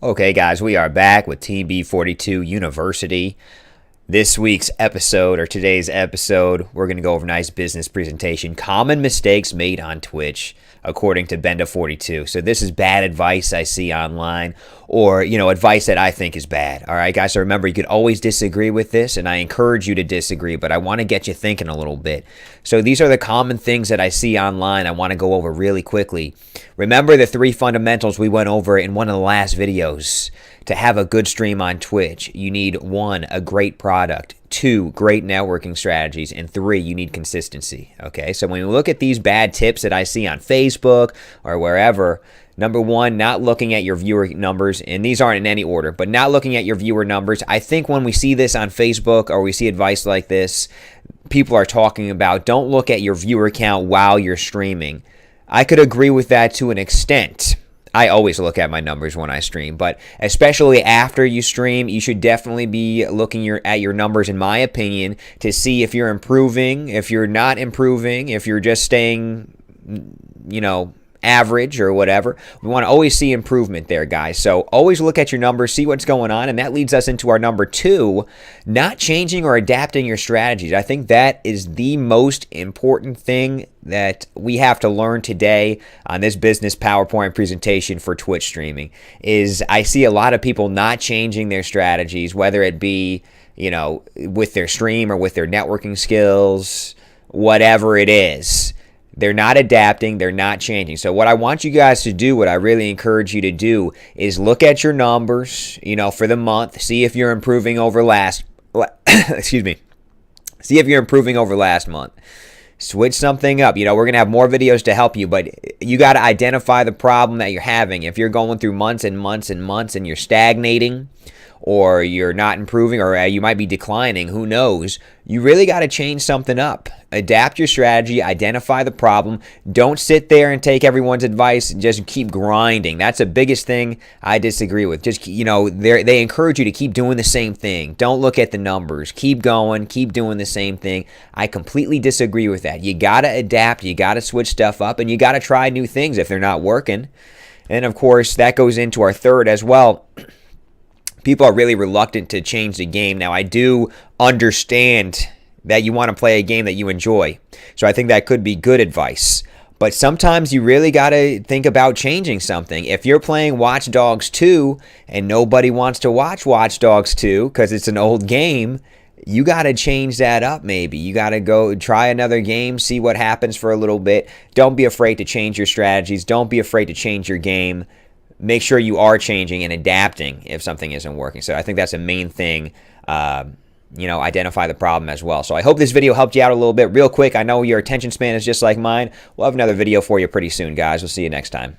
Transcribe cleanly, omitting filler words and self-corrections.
Okay, guys, we are back with Team B42 University. This week's episode, or today's episode, we're going to go over a nice business presentation. Common mistakes made on Twitch, according to Benda42. So this is bad advice I see online, or, advice that I think is bad. All right, guys, so remember, you could always disagree with this, and I encourage you to disagree, but I want to get you thinking a little bit. So these are the common things that I see online I want to go over really quickly. Remember the 3 fundamentals we went over in one of the last videos. To have a good stream on Twitch, you need 1, a great product, 2, great networking strategies, and 3, you need consistency. Okay, so when we look at these bad tips that I see on Facebook or wherever, number 1, not looking at your viewer numbers, and these aren't in any order, but not looking at your viewer numbers. I think when we see this on Facebook or we see advice like this, people are talking about don't look at your viewer count while you're streaming. I could agree with that to an extent. I always look at my numbers when I stream, but especially after you stream, you should definitely be looking at your numbers, in my opinion, to see if you're improving, if you're not improving, if you're just staying, average or whatever. We want to always see improvement there, guys. So always look at your numbers, see what's going on, and that leads us into our number 2, not changing or adapting your strategies. I think that is the most important thing that we have to learn today on this business PowerPoint presentation for Twitch streaming. Is I see a lot of people not changing their strategies, whether it be, with their stream or with their networking skills, whatever it is. They're not adapting. They're not changing. So what I want you guys to do, what I really encourage you to do, is look at your numbers, for the month. See if you're improving over excuse me. See if you're improving over last month. Switch something up. We're going to have more videos to help you, but you got to identify the problem that you're having. If you're going through months and months and months and you're stagnating, or you're not improving, or you might be declining, who knows, you really got to change something up. Adapt your strategy, identify the problem. Don't sit there and take everyone's advice and just keep grinding. That's the biggest thing I disagree with. Just, they encourage you to keep doing the same thing. Don't look at the numbers. Keep going, keep doing the same thing. I completely disagree with that. You got to adapt, you got to switch stuff up, and you got to try new things if they're not working. And of course, that goes into our third as well. People are really reluctant to change the game. Now, I do understand that you want to play a game that you enjoy. So I think that could be good advice. But sometimes you really got to think about changing something. If you're playing Watch Dogs 2 and nobody wants to watch Watch Dogs 2 because it's an old game, you got to change that up maybe. You got to go try another game, see what happens for a little bit. Don't be afraid to change your strategies. Don't be afraid to change your game. Make sure you are changing and adapting if something isn't working. So I think that's the main thing. Identify the problem as well. So I hope this video helped you out a little bit. Real quick, I know your attention span is just like mine. We'll have another video for you pretty soon, guys. We'll see you next time.